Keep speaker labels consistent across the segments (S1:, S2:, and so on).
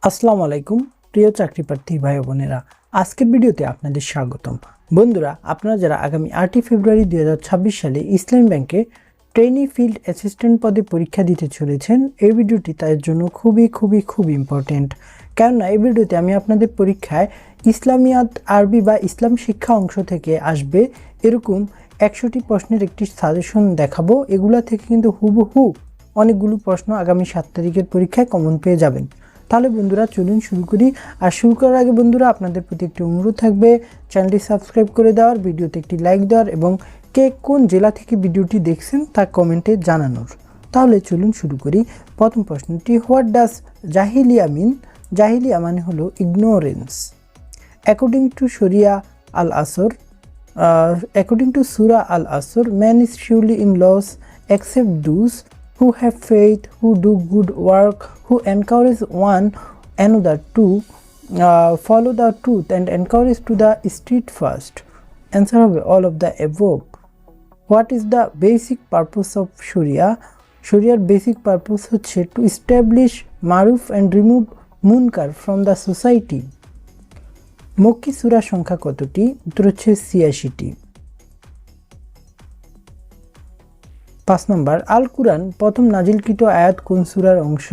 S1: আসসালামু আলাইকুম প্রিয় চাকরি প্রার্থী ভাই বোনেরা, আজকের ভিডিওতে আপনাদের স্বাগতম। বন্ধুরা, আপনারা যারা আগামী 8 ফেব্রুয়ারি 2026 সালে ইসলামী ব্যাংকে ট্রেনি ফিল্ড অ্যাসিস্ট্যান্ট পদে পরীক্ষা দিতে চলেছেন, এই ভিডিওটি তাদের জন্য খুবই ইম্পর্টেন্ট। কেননা এই ভিডিওতে আমি আপনাদের পরীক্ষায় ইসলামিয়াত আরবি বা ইসলাম শিক্ষা অংশ থেকে আসবে এরকম 100টি প্রশ্নের একটি সাজেশন দেখাবো। এগুলা থেকে কিন্তু হুবহু অনেকগুলো প্রশ্ন আগামী 7 তারিখের পরীক্ষায় কমন পেয়ে যাবেন। তাহলে বন্ধুরা চলুন শুরু করি। আর শুরু করার আগে বন্ধুরা আপনাদের প্রতি একটি অনুরোধ থাকবে, চ্যানেলটি সাবস্ক্রাইব করে দেওয়ার, ভিডিওতে একটি লাইক দেওয়ার এবং কে কোন জেলা থেকে ভিডিওটি দেখছেন তা কমেন্টে জানানোর। তাহলে চলুন শুরু করি। প্রথম প্রশ্নটি, হোয়াট ডাজ জাহিলিয়া মিন? জাহিলিয়া মানে হলো ইগনোরেন্স। অ্যাকর্ডিং টু শরিয়া আল আসর, according to Surah Al Asr, man is surely in loss except those who have faith, who do good work, who encourage one another to follow the truth and encourage to the steadfast. Answer হবে all of the above. What is the basic purpose of Sharia? Shariaর basic purpose হচ্ছে to establish maruf and remove munkar from the society. মক্কি সূরা সংখ্যা কতটি? উত্তর হচ্ছে 86টি। 5 নম্বর, আল কুরআন প্রথম নাজিলকৃত আয়াত কোন সূরার অংশ?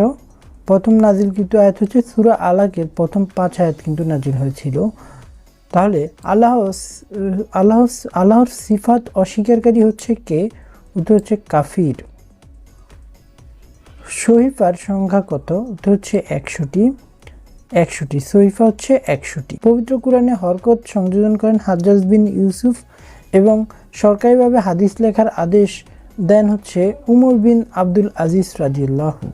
S1: প্রথম নাজিলকৃত আয়াত হচ্ছে সূরা আলাকের প্রথম 5 আয়াত কিন্তু নাজিল হয়েছিল। তাহলে আল্লাহর সিফাত অস্বীকারী হচ্ছে কে? উত্তর হচ্ছে কাফির। সহিফার সংখ্যা কত? উত্তর হচ্ছে 100টি। সহিফা হচ্ছে 100টি। পবিত্র কুরআনে হরকত সংযোজন করেন হাজ্জাজ বিন ইউসুফ এবং সরকারিভাবে হাদিস লেখার আদেশ দেন হচ্ছে উমর বিন আব্দুল আজিজ রাদিয়াল্লাহু।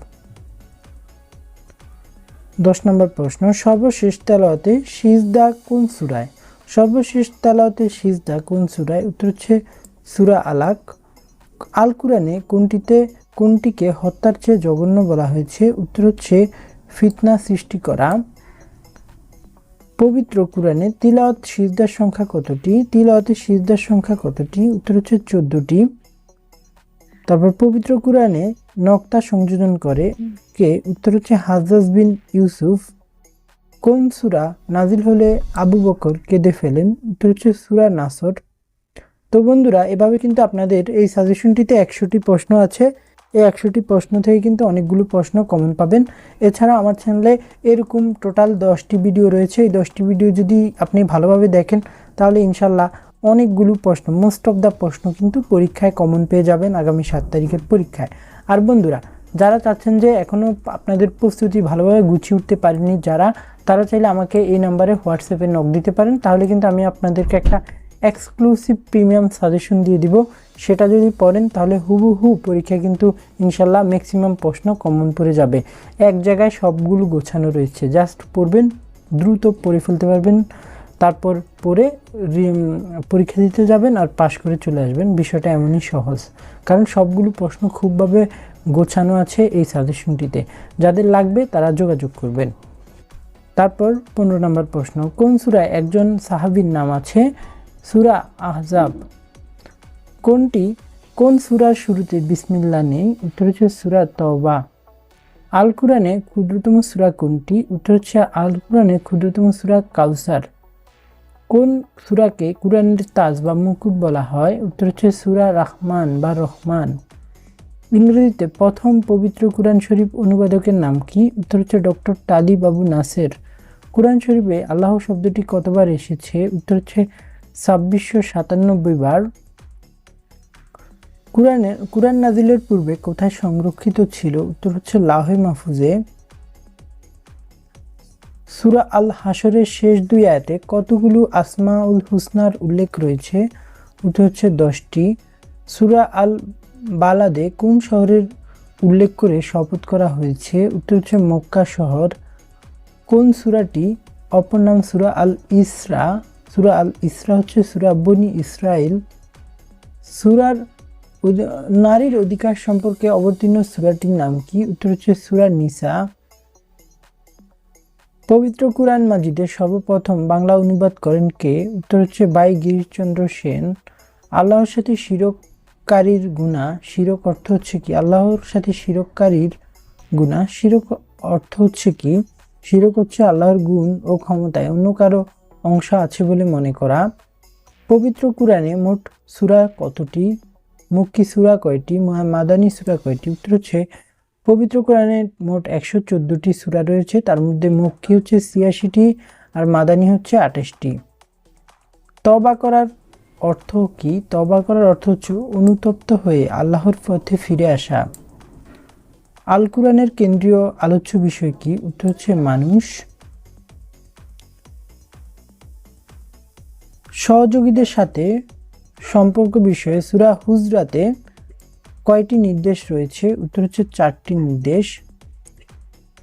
S1: 10 নম্বর প্রশ্ন, সর্বশেষ তেলাওয়াতে সিজদা কোন সূরায়? সর্বশেষ তেলাওয়াতে সিজদা কোন সূরায়? উত্তর হচ্ছে সূরা আলাক। আল কুরআনে কোনটিকে হত্যার চেয়ে জঘন্য বলা হয়েছে? উত্তর হচ্ছে ফিতনা সৃষ্টি করা। পবিত্র কুরআনে তিলাওয়াত সিজদার সংখ্যা কতটি? তিলাওয়াতের সিজদার সংখ্যা কতটি? উত্তর হচ্ছে 14টি। তারপর পবিত্র কুরআনে নক্তা সংযোজন করে কে? উত্তর হচ্ছে হাজ্জাজ বিন ইউসুফ। কোন সূরা নাজিল হলে আবু বকর কেঁদে ফেলেন? উত্তর হচ্ছে সূরা নাসর। তো বন্ধুরা, এভাবে কিন্তু আপনাদের এই সাজেশনটিতে 100টি প্রশ্ন আছে। এই 100টি প্রশ্ন থেকে কিন্তু অনেকগুলো প্রশ্ন কমন পাবেন। এছাড়া আমার চ্যানেলে এরকম টোটাল 10টি ভিডিও রয়েছে। এই 10টি ভিডিও যদি আপনি ভালোভাবে দেখেন তাহলে ইনশাল্লাহ অনেকগুলো প্রশ্ন, মোস্ট অফ দ্য প্রশ্ন কিন্তু পরীক্ষায় কমন পেয়ে যাবেন আগামী 7 তারিখের পরীক্ষায়। আর বন্ধুরা, যারা চাচ্ছেন যে এখনও আপনাদের প্রস্তুতি ভালোভাবে গুছিয়ে উঠতে পারেনি তারা চাইলে আমাকে এই নাম্বারে হোয়াটসঅ্যাপে নক দিতে পারেন। তাহলে কিন্তু আমি আপনাদেরকে একটা এক্সক্লুসিভ প্রিমিয়াম সাজেশন দিয়ে দিব। সেটা যদি পড়েন তাহলে হুবহু পরীক্ষায় কিন্তু ইনশাল্লাহ ম্যাক্সিমাম প্রশ্ন কমন পড়ে যাবে। এক জায়গায় সবগুলো গোছানো রয়েছে, জাস্ট পড়বেন, দ্রুত পড়ে ফেলতে পারবেন, তারপর পড়ে পরীক্ষা দিতে যাবেন আর পাশ করে চলে আসবেন। বিষয়টা এমনই সহজ, কারণ সবগুলো প্রশ্ন খুবভাবে গোছানো আছে এই সাজেশনটিতে। যাদের লাগবে তারা যোগাযোগ করবেন। তারপর 15 নম্বর প্রশ্ন, কোন সূরায় একজন সাহাবীর নাম আছে? সূরা আহজাব। কোন সূরার শুরুতে বিসমিল্লাহ নেই? উত্তর হচ্ছে সূরা তওবা। আল কুরআনে ক্ষুদ্রতম সূরা কোনটি? উত্তর হচ্ছে আল কুরআনে ক্ষুদ্রতম সূরা কাউসার। কোন সূরাকে কুরআনের তাজ বা মুকুট বলা হয়? উত্তর হচ্ছে সূরা রাহমান বা রহমান। ইংরেজিতে প্রথম পবিত্র কুরআন শরীফ অনুবাদকের নাম কি? উত্তর হচ্ছে ডক্টর তালিব আবু নাসের। কুরআন শরীফে আল্লাহ শব্দটি কতবার এসেছে? উত্তর হচ্ছে 2697 বার। কুরআন নাজিলের পূর্বে কোথায় সংরক্ষিত ছিল? উত্তর হচ্ছে লাহে মাহফুজে। সূরা আল হাশরের শেষ 2 আয়াতে কতগুলো আসমাউল হুসনার উল্লেখ রয়েছে? উত্তর হচ্ছে 10টি। সূরা আল বালাদে কোন শহরের উল্লেখ করে শপথ করা হয়েছে? উত্তর হচ্ছে মক্কা শহর। কোন সূরাটি অপর নাম সূরা আল ইসরা? সূরা আল ইসরা হচ্ছে সূরা বনি ইসরাইল। সূরার নারীর অধিকার সম্পর্কে অবতীর্ণ সূরাটির নাম কি? উত্তর হচ্ছে সূরা নিসা। পবিত্র কুরআন মাজিদের সর্বপ্রথম বাংলা অনুবাদ করেন কে? উত্তর হচ্ছে ভাই গিরিশচন্দ্র সেন। আল্লাহর সাথে শিরককারীর গুনাহ, শিরক অর্থ হচ্ছে কি? আল্লাহর সাথে শিরককারীর গুনাহ, শিরক অর্থ হচ্ছে কি? শিরক হচ্ছে আল্লাহর গুণ ও ক্ষমতায় অন্য কারো অংশ আছে বলে মনে করা। পবিত্র কুরআনে মোট সূরা কতটি? মক্কি সূরা কয়টি? মাদানী সূরা কয়টি? উত্তর হচ্ছে পবিত্র কোরআনে মোট 114টি সূরা রয়েছে, তার মধ্যে মক্কি হচ্ছে 86টি আর মাদানী হচ্ছে 28টি। তওবা করার অর্থ কি? তওবা করার অর্থ হচ্ছে অনুতপ্ত হয়ে আল্লাহর পথে ফিরে আসা। আল কুরআনের কেন্দ্রীয় আলোচ্য বিষয় কি? উত্তর হচ্ছে মানুষ। সহযোগীদের সাথে সম্পর্ক বিষয়ে সূরা হুজরাতে কয়টি নির্দেশ রয়েছে? উত্তর হচ্ছে 4টি নির্দেশ।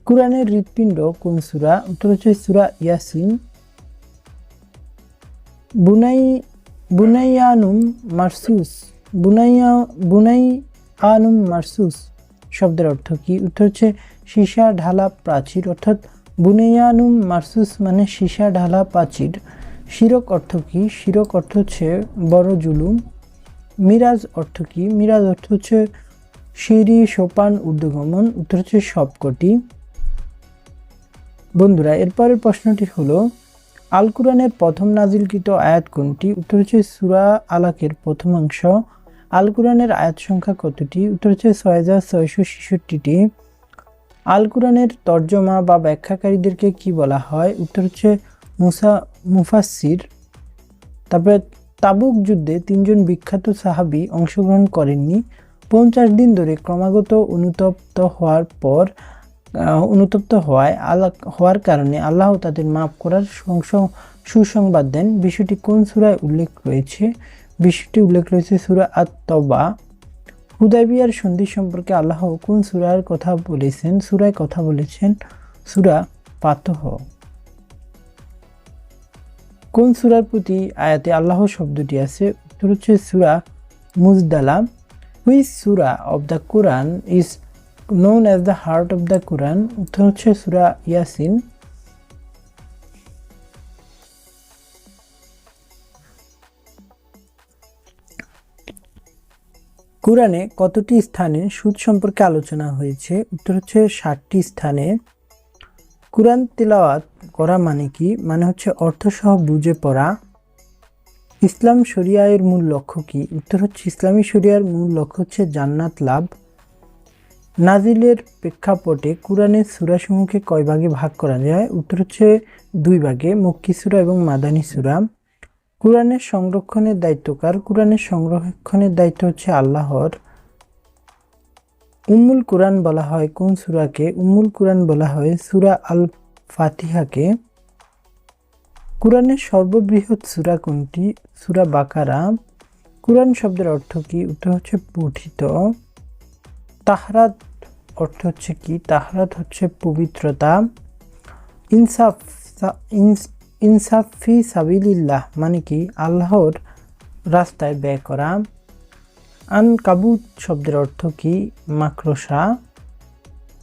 S1: কুরআনের হৃৎপিণ্ড কোন সূরা? উত্তর হচ্ছে সূরা ইয়াসিন। বুনাইয়ানুম মারসুস বুনাইয়ানুম মারসুস শব্দের অর্থ কি? উত্তর হচ্ছে সীসা ঢালা প্রাচীর, অর্থাৎ বুনাইয়ানুম মারসুস মানে সীসা ঢালা প্রাচীর। শিরক অর্থ কি? শিরক অর্থ হচ্ছে বড় জুলুম। মিরাজ অর্থ কি? মিরাজ অর্থ হচ্ছে সিঁড়ি, সোপান, ঊর্ধ্বগমন। উত্তর হচ্ছে সবকটি। বন্ধুরা, এরপরের প্রশ্নটি হলো আল কুরআনের প্রথম নাজিলকৃত আয়াত কোনটি? উত্তর হচ্ছে সূরা আলাকের প্রথম অংশ। আল কুরআনের আয়াত সংখ্যা কতটি? উত্তর হচ্ছে 6666টি। আল কুরআনের তর্জমা বা ব্যাখ্যাকারীদেরকে কি বলা হয়? উত্তর হচ্ছে মুফাসসির। তারপরে তাবুক যুদ্ধে 3জন বিখ্যাত সাহাবী অংশগ্রহণ করেননি। 50 দিন ধরে ক্রমাগত অনুতপ্ত হওয়ার কারণে আল্লাহ তাদের মাফ করার সুসংবাদ দেন। বিষয়টি কোন সূরায় উল্লেখ রয়েছে? বিষয়টি উল্লেখ রয়েছে সূরা আত-তাওবা। হুদায়বিয়ার সন্ধি সম্পর্কে আল্লাহ কোন সূরায় কথা বলেছেন? সূরা ফাতহ। কোন সূরার প্রতি আয়াতে আল্লাহ শব্দটি আছে? উত্তর হচ্ছে সূরা মুজদালা। হুইচ সূরা of the Quran is known as the heart of the Quran? উত্তর হচ্ছে সূরা ইয়াসিন। কুরআনে কতটি স্থানে সুদ সম্পর্কে আলোচনা হয়েছে? উত্তর হচ্ছে 60টি স্থানে। কুরআন তিলাওয়াত করা মানে কি? মানে হচ্ছে অর্থসহ বুঝে পড়া। ইসলাম শরিয়ার মূল লক্ষ্য কি? উত্তর হচ্ছে ইসলামী শরিয়ার মূল লক্ষ্য হচ্ছে জান্নাত লাভ। নাজিলের প্রেক্ষাপটে কুরআনের সূরাসমূহকে কয় ভাগে ভাগ করা যায়? উত্তর হচ্ছে 2 ভাগে, মক্কি সূরা এবং মাদানী সূরা। কুরআনের সংরক্ষণের দায়িত্ব কার? কুরআনের সংরক্ষণের দায়িত্ব হচ্ছে আল্লাহর। উম্মুল কুরআন বলা হয় কোন সূরাকে? উম্মুল কুরআন বলা হয় সূরা আল ফাতিহাকে। কুরআনের সর্ববৃহৎ সূরা কোনটি? সূরা বাকারা। কুরআন শব্দের অর্থ কি? উত্তর হচ্ছে পঠিত। তাহরাত অর্থ হচ্ছে কি? তাহরাত হচ্ছে পবিত্রতা। ইনসাফ ফি সাবিলিল্লাহ মানে কি? আল্লাহর রাস্তায় ব্যয় করা। আনকাবুত শব্দের অর্থ কি? মাকড়সা।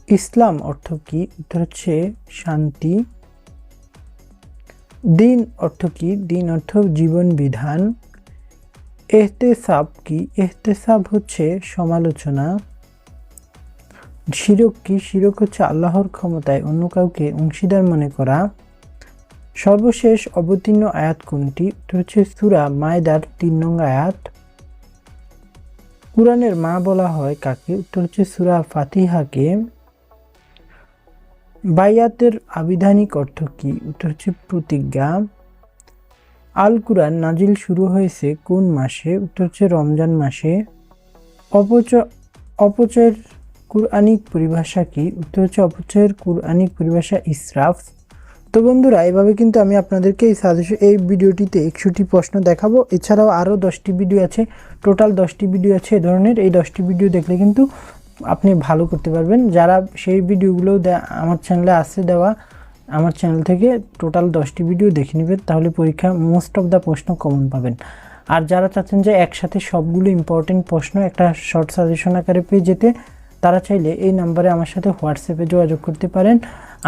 S1: ইসলাম অর্থ কি? উত্তর হচ্ছে শান্তি। দিন অর্থ কি? দিন অর্থ জীবন বিধান। ইহতেসাব কি? ইহতেসাব হচ্ছে সমালোচনা। শিরক কি? শিরক হচ্ছে আল্লাহর ক্ষমতায় অন্য কাউকে অংশীদার মনে করা। সর্বশেষ অবতীর্ণ আয়াত কোনটি? উত্তর হচ্ছে সূরা মায়দার 3 নং আয়াত। কুরআনের মা বলা হয় কাকে? উত্তর হচ্ছে সূরা ফাতিহাকে। বাইয়াতের আবিধানিক অর্থ কি? উত্তর হচ্ছে প্রতিজ্ঞা। আল কুরআন নাজিল শুরু হয়েছে কোন মাসে? উত্তর হচ্ছে রমজান মাসে। অপচয়ের কুরআনিক পরিভাষা কি? উত্তর হচ্ছে অপচয়ের কুরআনিক পরিভাষা ইসরাফ। তো বন্ধুরা, এভাবে কিন্তু আমি আপনাদেরকে এই ভিডিওটিতে 61টি প্রশ্ন দেখাবো। এছাড়াও আরও 10টি ভিডিও আছে, টোটাল 10টি ভিডিও আছে এ ধরনের। এই 10টি ভিডিও দেখলে কিন্তু আপনি ভালো করতে পারবেন। যারা সেই ভিডিওগুলো আমার চ্যানেলে আছে দেওয়া, আমার চ্যানেল থেকে টোটাল 10টি ভিডিও দেখে নেবেন, তাহলে পরীক্ষা মোস্ট অফ দ্য প্রশ্ন কমন পাবেন। আর যারা চাচ্ছেন যে একসাথে সবগুলো ইম্পর্টেন্ট প্রশ্ন একটা শর্ট সাজেশন আকারে পেয়ে যেতে, তারা চাইলে এই নাম্বারে আমার সাথে হোয়াটসঅ্যাপে যোগাযোগ করতে পারেন।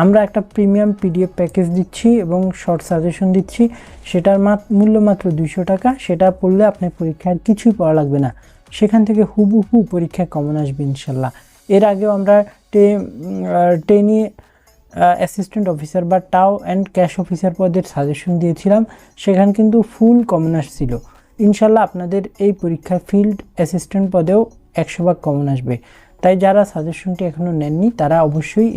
S1: আমরা একটা প্রিমিয়াম পিডিএফ প্যাকেজ দিচ্ছি এবং শর্ট সাজেশন দিচ্ছি, সেটার মূল্য মাত্র 200 টাকা। সেটা পড়লে আপনার পরীক্ষায় কিছুই পড়া লাগবে না, সেখান থেকে হুবহু পরীক্ষায় কমন আসবে ইনশাল্লাহ। এর আগেও আমরা অ্যাসিস্ট্যান্ট অফিসার বা টাও অ্যান্ড ক্যাশ অফিসার পদের সাজেশন দিয়েছিলাম, সেখানে কিন্তু ফুল কমন আসছিল। ইনশাল্লাহ আপনাদের এই পরীক্ষায় ফিল্ড অ্যাসিস্ট্যান্ট পদেও 100 ভাগ কমন আসবে। তাই যারা সাজেশনটি এখনও নেননি তারা অবশ্যই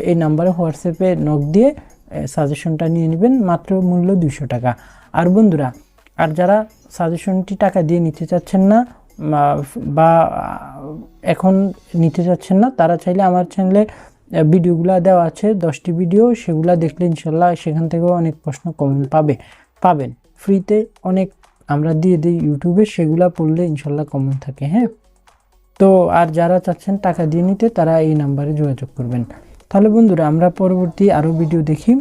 S1: এই নাম্বারে হোয়াটসঅ্যাপে নক দিয়ে সাজেশনটা নিয়ে নেবেন, মাত্র মূল্য 200 টাকা। আর বন্ধুরা, আর যারা সাজেশনটি টাকা দিয়ে নিতে চাচ্ছেন না বা এখন নিতে চাচ্ছেন না, তারা চাইলে আমার চ্যানেলে ভিডিওগুলো দেওয়া আছে 10টি ভিডিও, সেগুলো দেখলে ইনশাল্লাহ সেখান থেকেও অনেক প্রশ্ন কমন পাবেন ফ্রিতে। অনেক আমরা দিয়ে দিই ইউটিউবে, সেগুলো পড়লে ইনশাল্লাহ কমন থাকে। হ্যাঁ, তো আর যারা চাচ্ছেন টাকা দিয়ে নিতে তারা এই নাম্বারে যোগাযোগ করবেন। তাহলে বন্ধুরা, আমরা পরবর্তী আরও ভিডিও দেখি,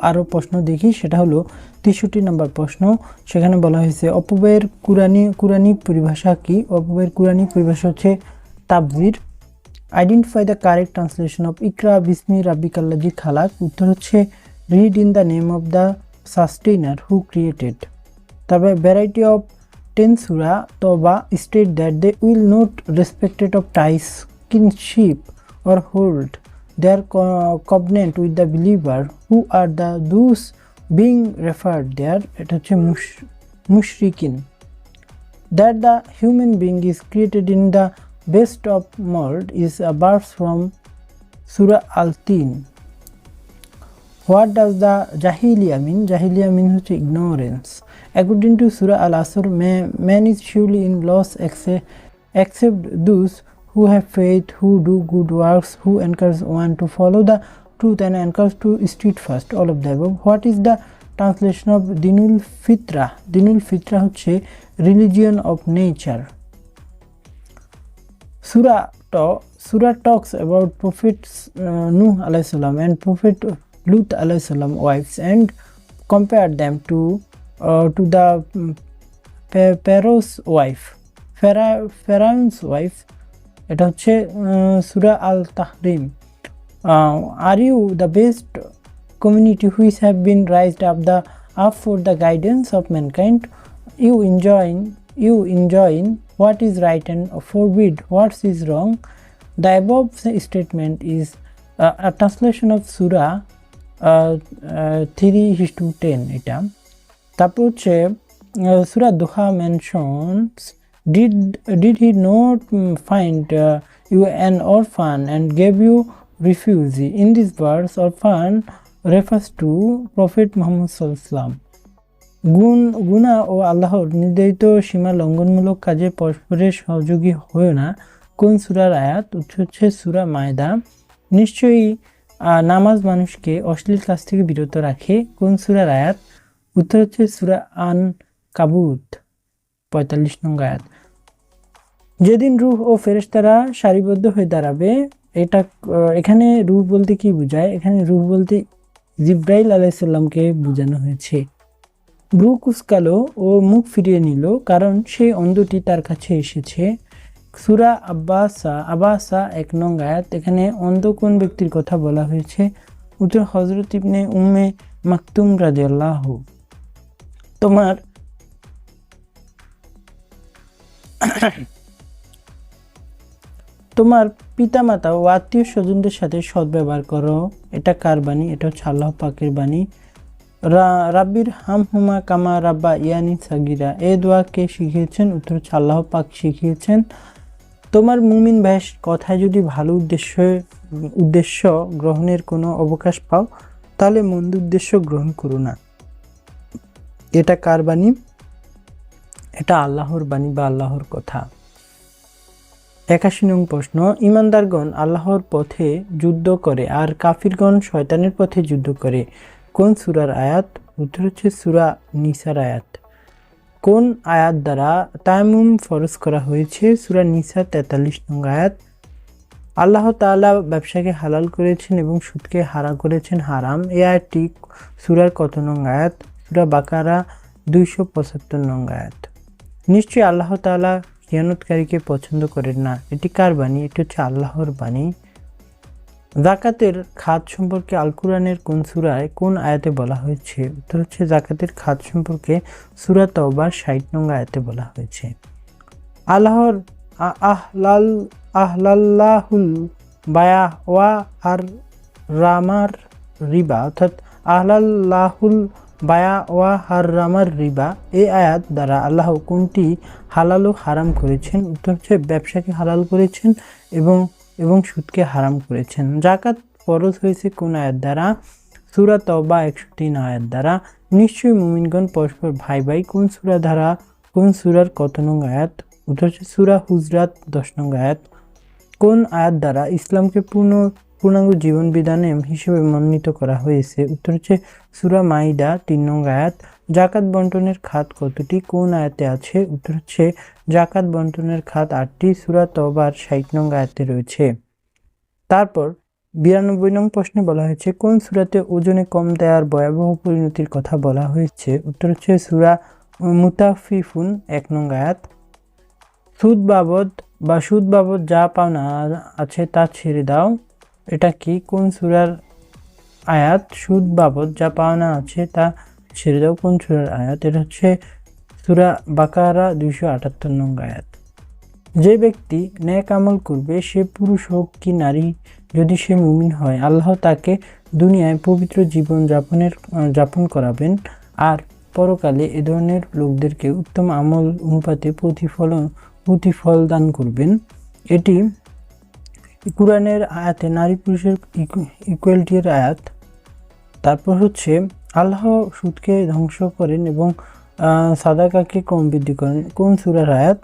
S1: আরও প্রশ্ন দেখি। সেটা হলো 63 নম্বর প্রশ্ন। সেখানে বলা হয়েছে অপব্যয়ের কুরআনি পরিভাষা কি? অপব্যয়ের কুরআনি পরিভাষা হচ্ছে তাবজির। Identify the correct translation of ইকরা বিসমি রাব্বিকাল্লাযী খালাক। উত্তর হচ্ছে read in the name of the sustainer who created. তারপরে ভ্যারাইটি অফ 10 সূরা তওবা state that they will not respected of ties kinship or hold their covenant with the believer who are those being referred there, এটা হচ্ছে মুশরিকিন। That the human being is created in the best of mold is a verse from Surah Al-Tin. What does the Jahiliya mean? Jahiliya means হচ্ছে ignorance. According to Surah Al-Asr, man is surely in loss except those who have faith, who do good works, who encourage one to follow the truth and encourage to steadfast, all of the above. What is the translation of Dinul Fitra? Dinul Fitra হচ্ছে religion of nature. Surah talks about Prophet Nuh alayhi salam and Prophet Lut alayhi salam wives and compare them to the Pharaoh's wife. এটা হচ্ছে সূরা আল তাহরিম। আর you the best community which have been raised up for the guidance of mankind. You enjoin what is right and forbid what is wrong. The above statement is a translation of Surah 3:10 এটা। তারপর হচ্ছে সূরা দুহা mentions Did he not find you an orphan and gave you refuge? In this verse, orphan refers to Prophet Muhammad sallallahu alaihi wasallam. গুনাহ ও আল্লাহর নির্ধারিত সীমা লঙ্ঘনমূলক কাজে পরস্পরের সহযোগী হয় না। কোন সূরার আয়াত? উত্তর হচ্ছে সূরা মায়দা। নিশ্চয়ই নামাজ মানুষকে অশ্লীল কাজ থেকে বিরত রাখে। কোন সূরার আয়াত? উত্তর হচ্ছে সূরা আনকাবুত 45 নং আয়াত। যেদিন রূহ ও ফেরেশতারা সারিবদ্ধ হয়ে দাঁড়াবে, এখানে রূহ বলতে কি বোঝায়? এখানে রূহ বলতে জিব্রাইল আলাইহিস সালামকে বোঝানো হয়েছে। ভ্রু কুঁচকালো ও মুখ ফিরিয়ে নিল, কারণ সেই অন্ধটি তার কাছে এসেছে। সূরা আবাসা 1 নং আয়াত। এখানে অন্ধ কোন ব্যক্তির কথা বলা হয়েছে? উত্তর হযরত ইবনে উম্মে মাকতুম রাদিয়াল্লাহু। তোমার পিতামাতা ও আত্মীয় স্বজনদের সাথে সদ্ব্যবহার করো। এটা কার বাণী? এটা হচ্ছে আল্লাহ পাকের বাণী। রাব্বির হামহুমা কামা রাব্বা ইয়ানি সাগিরা, এই দোয়া কে শিখিয়েছেন? উত্তর হচ্ছে আল্লাহ পাক শিখিয়েছেন। তোমার মুমিন ভাইয়ের কথায় যদি ভালো উদ্দেশ্য গ্রহণের কোনো অবকাশ পাও, তাহলে মন্দ উদ্দেশ্য গ্রহণ করো না। এটা কার বাণী? এটা আল্লাহর বাণী বা আল্লাহর কথা। 81 নং প্রশ্ন। ইমানদারগণ আল্লাহর পথে যুদ্ধ করে আর কাফিরগণ শয়তানের পথে যুদ্ধ করে। কোন সূরার আয়াত? উত্তর হচ্ছে সূরা নিসার আয়াত। কোন আয়াত দ্বারা তায়াম্মুম ফরজ করা হয়েছে? সূরা নিসা 43 নং আয়াত। আল্লাহ তাআলা ব্যবসাকে হালাল করেছেন এবং সুদকে করেছেন হারাম। এই আয়াতটি সূরার কত নং আয়াত? সূরা বাকারা 275 নং আয়াত। নিশ্চয়ই আল্লাহ তাআলা খিয়ানতকারীকে পছন্দ করেন না। এটি কার বাণী? এটি হচ্ছে আল্লাহর বাণী। যাকাতের খাত সম্পর্কে আল কুরআনের কোন সূরায় কোন আয়াতে বলা হয়েছে? উত্তর হচ্ছে যাকাতের খাত সম্পর্কে সূরা তাওবার 60 নং আয়াতে বলা হয়েছে। আল্লাহর আহলাল্লাহুল বায়া ওয়া আর রামার রিবা, অর্থাৎ আহলাল্লাহুল বায়া ওয়া হাররামার রিবা, এই আয়াত দ্বারা আল্লাহ কোনটি হালাল ও হারাম করেছেন? উত্তর হচ্ছে ব্যবসাকে হালাল করেছেন এবং এবং সুদকে হারাম করেছেন। যাকাত ফরজ হয়েছে কোন আয়াত দ্বারা? সূরা তওবা 103 আয়াত দ্বারা। নিশ্চয়ই মুমিনগণ পরস্পর ভাই ভাই কোন সূরা দ্বারা? কোন সূরার কত নং আয়াত? উত্তর হচ্ছে সূরা হুজরাত 10 নং আয়াত। কোন আয়াত দ্বারা ইসলামকে পূর্ণাঙ্গ জীবন বিধানে হিসেবে মনোনীত করা হয়েছে? উত্তর হচ্ছে সূরা মাইদা 3 নং আয়াত। জাকাত বন্টনের খাত কতটি? কোন আয়াতে আছে? উত্তর হচ্ছে জাকাত বন্টনের খাত 8টি, সূরা তওবার 60 নং আয়াতে রয়েছে। তারপর 92 নং প্রশ্নে বলা হয়েছে কোন সূরাতে ওজনে কম দেওয়ার ভয়াবহ পরিণতির কথা বলা হয়েছে? উত্তর হচ্ছে সূরা মুতাফফিফুন 1 নং আয়াত। সুদ বাবদ যা পাওনা আছে তা ছেড়ে দাও, এটা কি? কোন সূরার আয়াত? সুদ বাবদ যা পাওনা আছে তা ছেড়ে দাও কোন সূরার আয়াত? এটা হচ্ছে সূরা বাকারা 278 নং আয়াত। যে ব্যক্তি নেক আমল করবে, সে পুরুষ হোক কি নারী, যদি সে মুমিন হয়, আল্লাহ তাকে দুনিয়ায় পবিত্র জীবন যাপন করাবেন আর পরকালে এ ধরনের লোকদেরকে উত্তম আমল অনুপাতে প্রতিফল দান করবেন। এটি কুরআনের আয়াতে নারী পুরুষের ইকুয়ালিটির আয়াত। তারপর হচ্ছে আল্লাহ সুদকে ধ্বংস করেন এবং সাদাকাকে কম বৃদ্ধি করেন কোন সূরার আয়াত?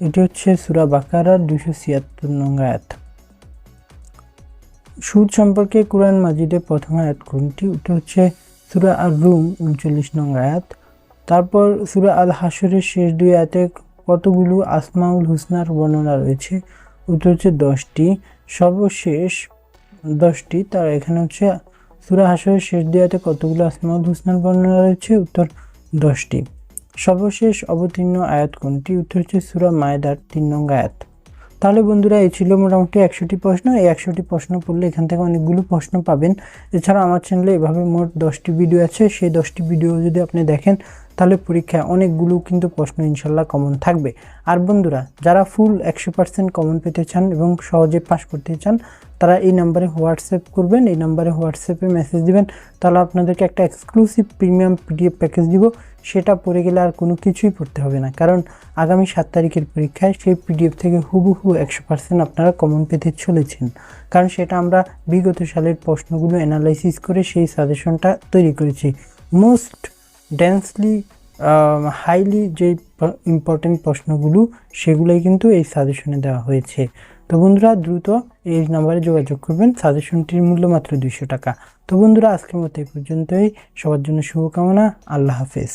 S1: এটি হচ্ছে সূরা বাকারার 276 নং আয়াত। সুদ সম্পর্কে কুরআন মাজিদে প্রথম আয়াত কোনটি? উত্তর হচ্ছে সূরা আর-রুম 39 নং আয়াত। তারপর সূরা আল হাশরের শেষ 2 আয়াতে কতগুলো আসমাউল হুসনার বর্ণনা রয়েছে? উত্তর হচ্ছে 10টি, সর্বশেষ 10টি। তার এখানে হচ্ছে সূরা হাশরের শেষ 2 আয়াতে কতগুলো আসমাউল হুসনার বর্ণনা রয়েছে? উত্তর 10টি। সর্বশেষ অবতীর্ণ আয়াত কোনটি? উত্তর হচ্ছে সূরা মায়দার 3 নং আয়াত। তাহলে বন্ধুরা এই ছিল মোটামুটি 100টি প্রশ্ন। এই 100টি প্রশ্ন পড়লে এখান থেকে অনেকগুলো প্রশ্ন পাবেন। এছাড়া আমার চ্যানেলে এভাবে মোট 10টি ভিডিও আছে, সেই 10টি ভিডিও যদি আপনি দেখেন তাহলে পরীক্ষায় অনেকগুলো কিন্তু প্রশ্ন ইনশাল্লাহ কমন থাকবে। আর বন্ধুরা যারা ফুল 100% কমন পেতে চান এবং সহজে পাস করতে চান, তারা এই নাম্বারে হোয়াটসঅ্যাপ করবেন। এই নাম্বারে হোয়াটসঅ্যাপে মেসেজ দিবেন, তাহলে আপনাদেরকে একটা এক্সক্লুসিভ প্রিমিয়াম পিডিএফ প্যাকেজ দিব। সেটা পড়ে গেলে আর কোনো কিছুই পড়তে হবে না, কারণ আগামী 7 তারিখের পরীক্ষায় সেই পিডিএফ থেকে হুবহু 100% আপনারা কমন পেতে চলেছেন। কারণ সেটা আমরা বিগত সালের প্রশ্নগুলো অ্যানালাইসিস করে সেই সাজেশনটা তৈরি করেছি। মোস্ট ডেন্সলি হাইলি যে ইম্পর্টেন্ট প্রশ্নগুলো সেগুলোই কিন্তু এই সাজেশনে দেওয়া হয়েছে। তো বন্ধুরা দ্রুত এই নাম্বারে যোগাযোগ করবেন। সাজেশনটির মূল্য মাত্র 200 টাকা। তো বন্ধুরা আজকের মতো এই পর্যন্তই। সবার জন্য শুভকামনা। আল্লাহ হাফেজ।